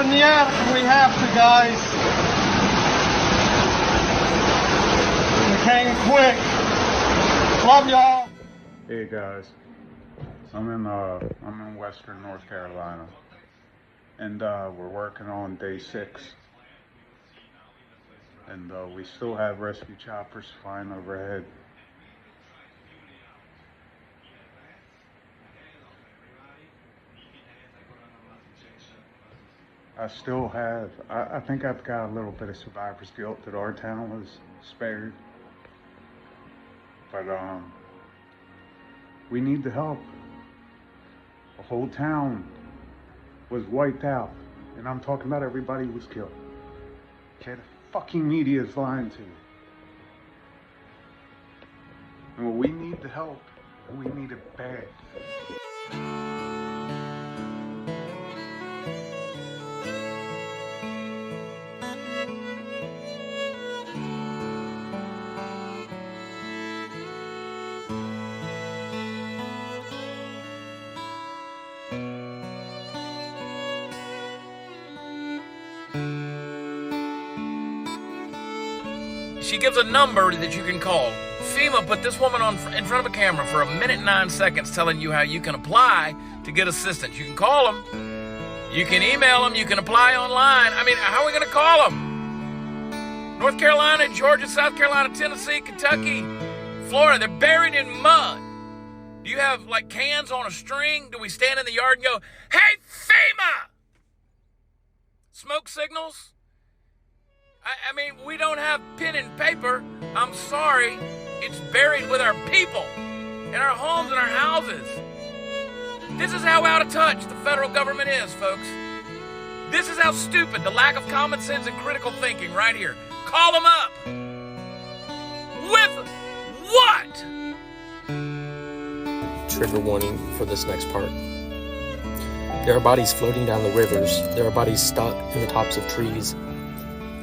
in the attic if we have to, guys. We came quick. Love y'all. Hey guys, I'm in Western North Carolina, and we're working on day 6, and we still have rescue choppers flying overhead. I still have, I think I've got a little bit of survivor's guilt that our town was spared. But, we need the help. The whole town was wiped out. And I'm talking about everybody was killed. Okay, the fucking media is lying to you. And we need the help. And we need it bad. She gives a number that you can call. FEMA put this woman in front of a camera for 1 minute and 9 seconds telling you how you can apply to get assistance. You can call them, you can email them, you can apply online. I mean, how are we going to call them? North Carolina, Georgia, South Carolina, Tennessee, Kentucky, Florida, they're buried in mud. Do you have like cans on a string? Do we stand in the yard and go, hey, FEMA! Smoke signals? I mean, we don't have pen and paper. I'm sorry. It's buried with our people, in our homes and our houses. This is how out of touch the federal government is, folks. This is how stupid the lack of common sense and critical thinking right here. Call them up. With what? Trigger warning for this next part. There are bodies floating down the rivers. There are bodies stuck in the tops of trees.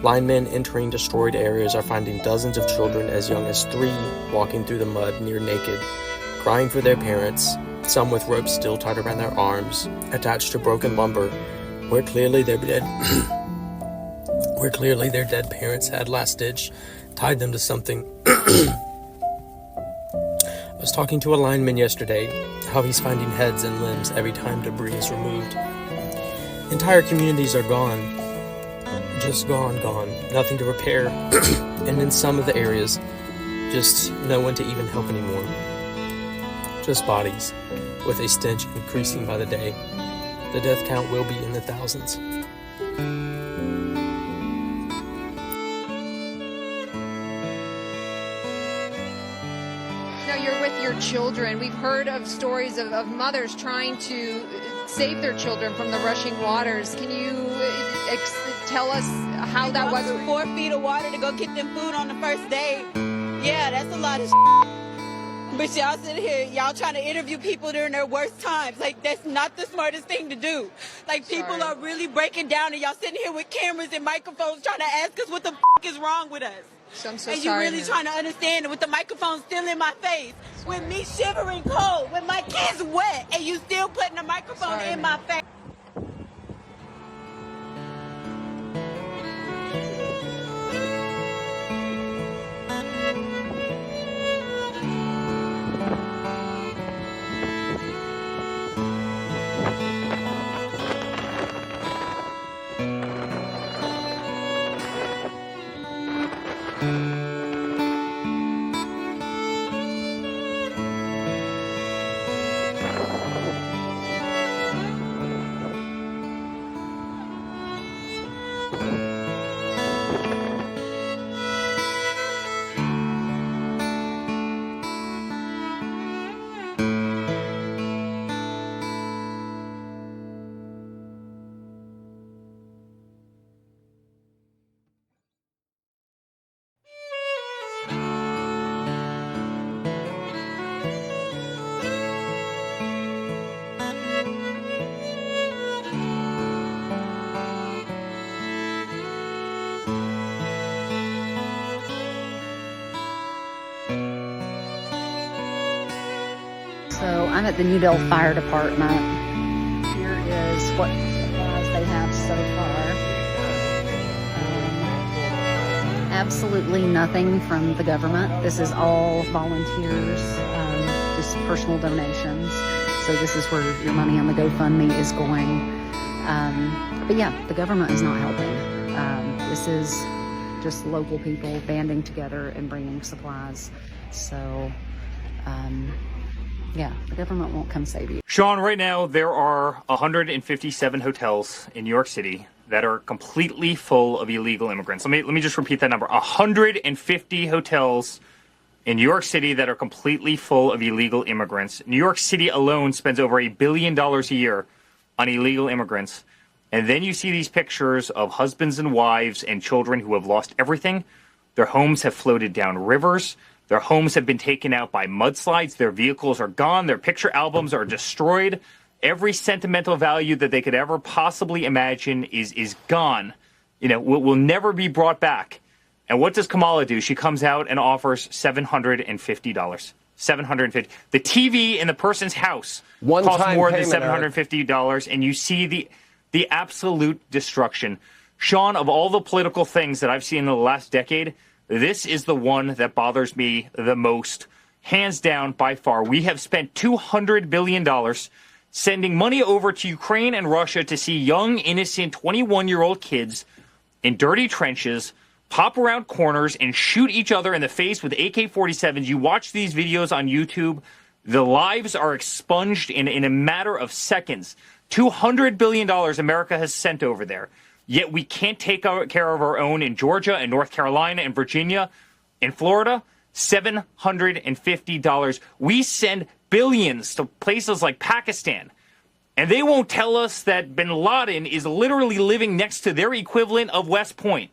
Linemen entering destroyed areas are finding dozens of children as young as 3 walking through the mud near naked, crying for their parents, some with ropes still tied around their arms, attached to broken lumber, where clearly their dead parents had last-ditch tied them to something. I was talking to a lineman yesterday, how he's finding heads and limbs every time debris is removed. Entire communities are gone. Just gone. Nothing to repair. And in some of the areas, just no one to even help anymore. Just bodies, with a stench increasing by the day. The death count will be in the thousands. Now you're with your children. We've heard of stories of mothers trying to save their children from the rushing waters. Can you tell us how that was? 4 feet of water to go get them food on the first day. Yeah, that's a lot of But y'all sitting here, y'all trying to interview people during their worst times. Like, that's not the smartest thing to do. Like, people are really breaking down, and y'all sitting here with cameras and microphones trying to ask us what the is wrong with us. So I'm so and sorry. you really trying to understand it with the microphone still in my face, with me shivering cold, with my kids wet, and you still putting the microphone in my face. So I'm at the Newdale Fire Department. Here is what supplies they have so far. Absolutely nothing from the government. This is all volunteers, just personal donations. So this is where your money on the GoFundMe is going. But yeah, the government is not helping. This is just local people banding together and bringing supplies. So, yeah, the government won't come save you. Sean, right now there are 157 hotels in New York City that are completely full of illegal immigrants. Let me just repeat that number. 150 hotels in New York City that are completely full of illegal immigrants. New York City alone spends over $1 billion a year on illegal immigrants. And then you see these pictures of husbands and wives and children who have lost everything. Their homes have floated down rivers. Their homes have been taken out by mudslides. Their vehicles are gone. Their picture albums are destroyed. Every sentimental value that they could ever possibly imagine is gone. You know, will never be brought back. And what does Kamala do? She comes out and offers $750. $750. The TV in the person's house costs more than $750, and you see the absolute destruction. Sean, of all the political things that I've seen in the last decade, this is the one that bothers me the most. Hands down, by far. We have spent $200 billion sending money over to Ukraine and Russia to see young, innocent 21-year-old kids in dirty trenches pop around corners and shoot each other in the face with AK-47s. You watch these videos on YouTube, the lives are expunged in a matter of seconds. $200 billion America has sent over there. Yet we can't take care of our own in Georgia and North Carolina and Virginia and Florida. $750. We send billions to places like Pakistan. And they won't tell us that bin Laden is literally living next to their equivalent of West Point.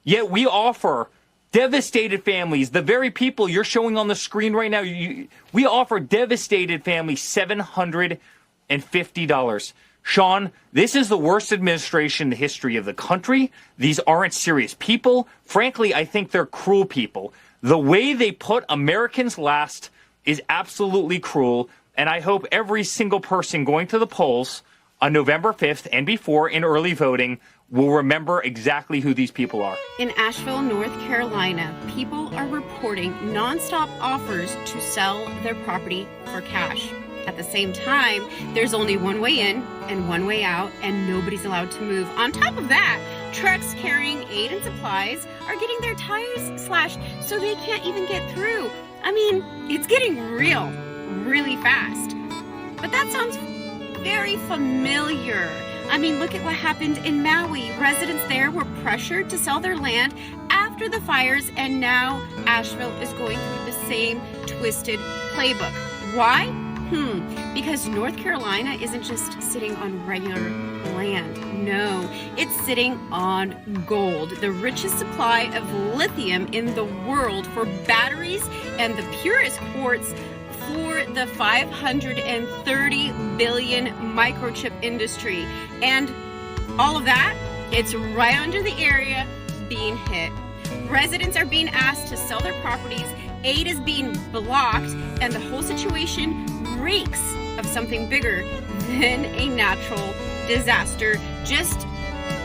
Yet we offer devastated families, the very people you're showing on the screen right now, we offer devastated families $750. Sean, this is the worst administration in the history of the country. These aren't serious people. Frankly, I think they're cruel people. The way they put Americans last is absolutely cruel, and I hope every single person going to the polls on November 5th and before in early voting will remember exactly who these people are. In Asheville, North Carolina, people are reporting nonstop offers to sell their property for cash. At the same time, there's only one way in and one way out, and nobody's allowed to move. On top of that, trucks carrying aid and supplies are getting their tires slashed so they can't even get through. I mean, it's getting real, really fast. But that sounds very familiar. I mean, look at what happened in Maui. Residents there were pressured to sell their land after the fires, and now Asheville is going through the same twisted playbook. Why? Because North Carolina isn't just sitting on regular land. No, it's sitting on gold, the richest supply of lithium in the world for batteries and the purest quartz for the 530 billion microchip industry. And all of that, it's right under the area being hit. Residents are being asked to sell their properties, aid is being blocked, and the whole situation reeks of something bigger than a natural disaster, just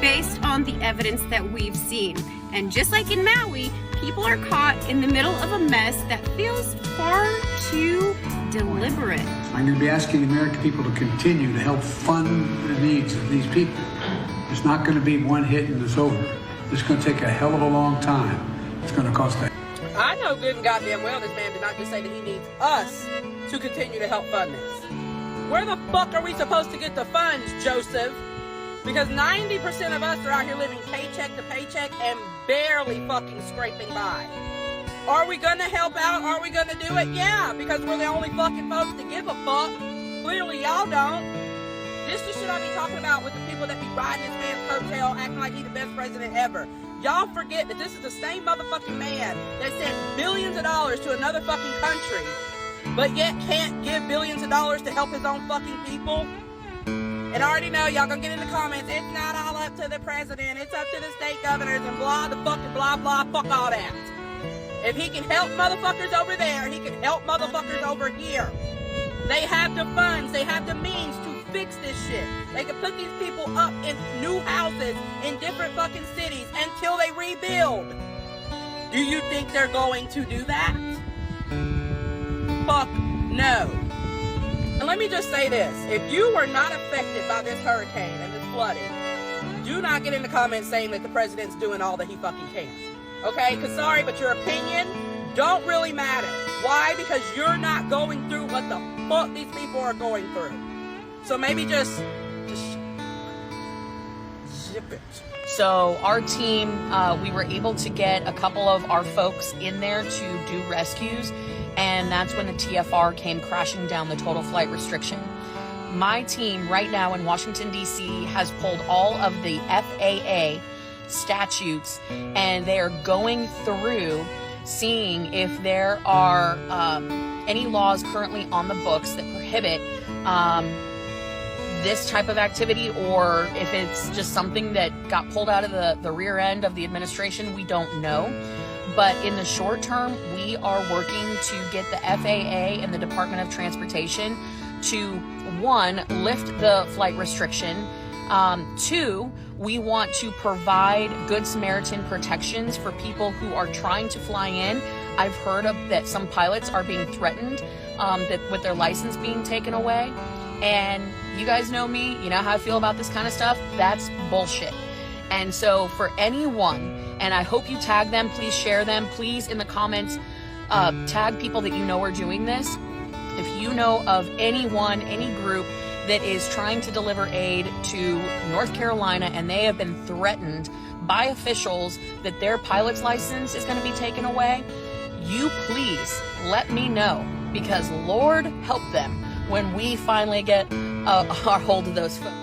based on the evidence that we've seen. And just like in Maui, people are caught in the middle of a mess that feels far too deliberate. I'm going to be asking the American people to continue to help fund the needs of these people. It's not going to be one hit and it's over. It's going to take a hell of a long time. It's going to cost that. I know good and goddamn well this man did not just say that he needs us to continue to help fund this. Where the fuck are we supposed to get the funds, Joseph? Because 90% of us are out here living paycheck to paycheck and barely fucking scraping by. Are we gonna help out? Are we gonna do it? Yeah, because we're the only fucking folks to give a fuck. Clearly y'all don't. This is the shit I be talking about with the people that be riding this man's coattail, acting like he's the best president ever. Y'all forget that this is the same motherfucking man that sent billions of dollars to another fucking country, but yet can't give billions of dollars to help his own fucking people. And I already know y'all gonna get in the comments, it's not all up to the president, it's up to the state governors and blah, the fucking blah, blah, fuck all that. If he can help motherfuckers over there, he can help motherfuckers over here. They have the funds, they have the means to fix this shit. They could put these people up in new houses in different fucking cities until they rebuild. Do you think they're going to do that? Fuck no. And let me just say this. If you were not affected by this hurricane and this flooding, do not get in the comments saying that the president's doing all that he fucking can. Okay? Because sorry, but your opinion don't really matter. Why? Because you're not going through what the fuck these people are going through. So maybe just zip it. So our team, we were able to get a couple of our folks in there to do rescues, and that's when the TFR came crashing down, the total flight restriction. My team right now in Washington, D.C. has pulled all of the FAA statutes, and they are going through seeing if there are any laws currently on the books that prohibit this type of activity, or if it's just something that got pulled out of the rear end of the administration. We don't know. But in the short term, we are working to get the FAA and the Department of Transportation to, one, lift the flight restriction. Two, we want to provide Good Samaritan protections for people who are trying to fly in. I've heard that some pilots are being threatened that with their license being taken away. And you guys know me, you know how I feel about this kind of stuff. That's bullshit. And so for anyone, and I hope you tag them, please share them, please in the comments, tag people that you know are doing this. If you know of anyone, any group that is trying to deliver aid to North Carolina and they have been threatened by officials that their pilot's license is going to be taken away, you please let me know, because Lord help them when we finally get our hold of those folks.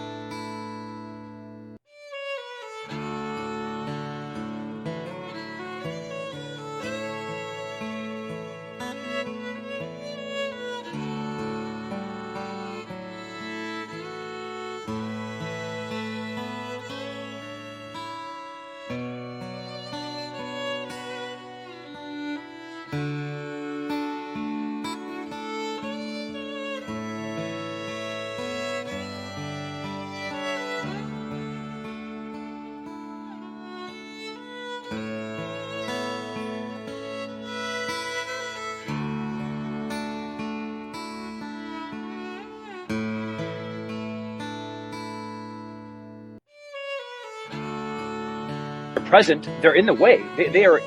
Present, they're in the way. They are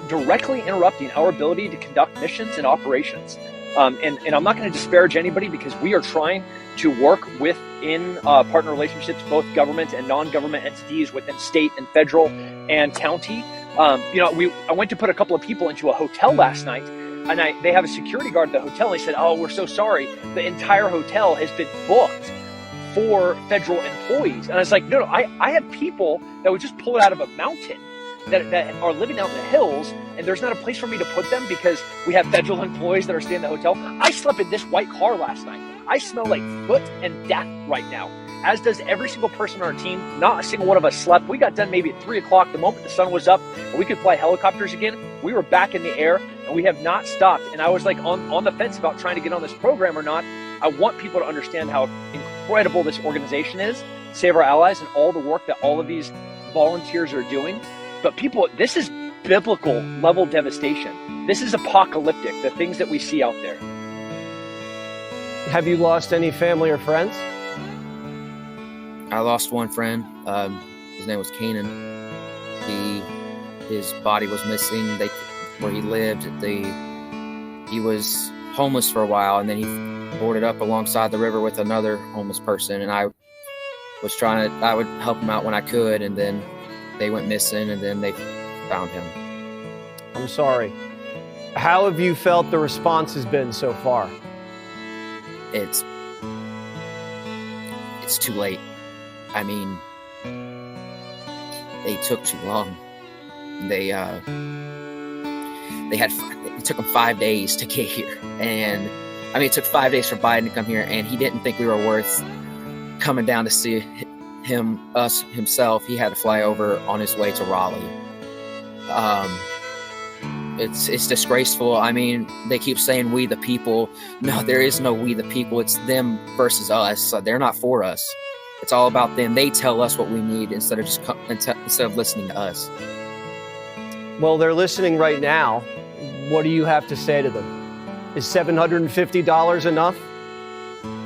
directly interrupting our ability to conduct missions and operations. And I'm not going to disparage anybody, because we are trying to work within partner relationships, both government and non-government entities within state and federal and county. I went to put a couple of people into a hotel last night, and they have a security guard at the hotel. They said, "Oh, we're so sorry. The entire hotel has been booked for federal employees." And I was like, no, I have people that would just pull it out of a mountain that are living out in the hills, and there's not a place for me to put them because we have federal employees that are staying in the hotel. I slept in this white car last night. I smell like foot and death right now, as does every single person on our team. Not a single one of us slept. We got done maybe at 3 o'clock the moment the sun was up and we could fly helicopters again. We were back in the air and we have not stopped. And I was like on the fence about trying to get on this program or not. I want people to understand how incredible this organization is, Save Our Allies, and all the work that all of these volunteers are doing. But people, this is biblical level devastation. This is apocalyptic, the things that we see out there. Have you lost any family or friends? I lost one friend. His name was Keenan. His body was missing. Where he lived, he was homeless for a while, and then he boarded up alongside the river with another homeless person, and I would help him out when I could, and then they went missing, and then they found him. I'm sorry. How have you felt the response has been so far? It's too late. I mean, they took too long. It took them 5 days to get here, and I mean, it took 5 days for Biden to come here, and he didn't think we were worth coming down to see himself. He had to fly over on his way to Raleigh. It's disgraceful. I mean, they keep saying we the people. No, there is no we the people. It's them versus us. So they're not for us. It's all about them. They tell us what we need instead of instead of listening to us. Well, they're listening right now. What do you have to say to them? Is $750 enough?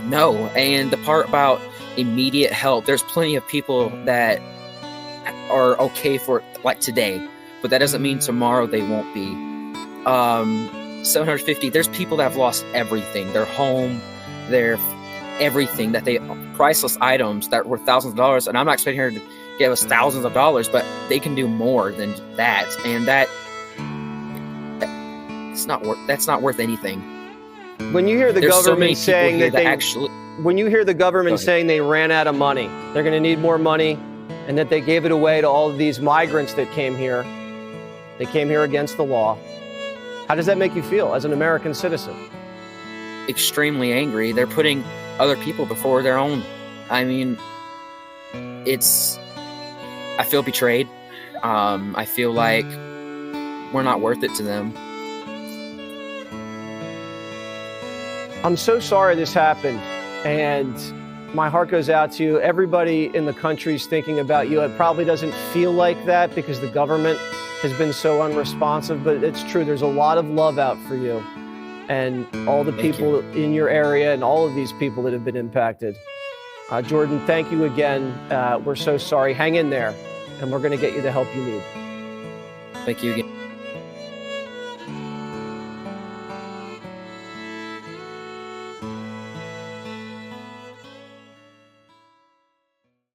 No. And the part about immediate help, there's plenty of people that are okay for it, like today, but that doesn't mean tomorrow they won't be. 750, there's people that have lost everything, their home, their everything, priceless items that were thousands of dollars. And I'm not expecting her to give us thousands of dollars, but they can do more than that. And that's not worth anything. When you hear the government saying that when you hear the government saying they ran out of money, they're going to need more money, and that they gave it away to all of these migrants that came here, they came here against the law. How does that make you feel as an American citizen? Extremely angry. They're putting other people before their own. I mean, I feel betrayed. I feel like we're not worth it to them. I'm so sorry this happened, and my heart goes out to you. Everybody in the country is thinking about you. It probably doesn't feel like that because the government has been so unresponsive, but it's true. There's a lot of love out for you and all the people in your area and all of these people that have been impacted. Jordan, thank you again. We're so sorry. Hang in there, and we're going to get you the help you need. Thank you again.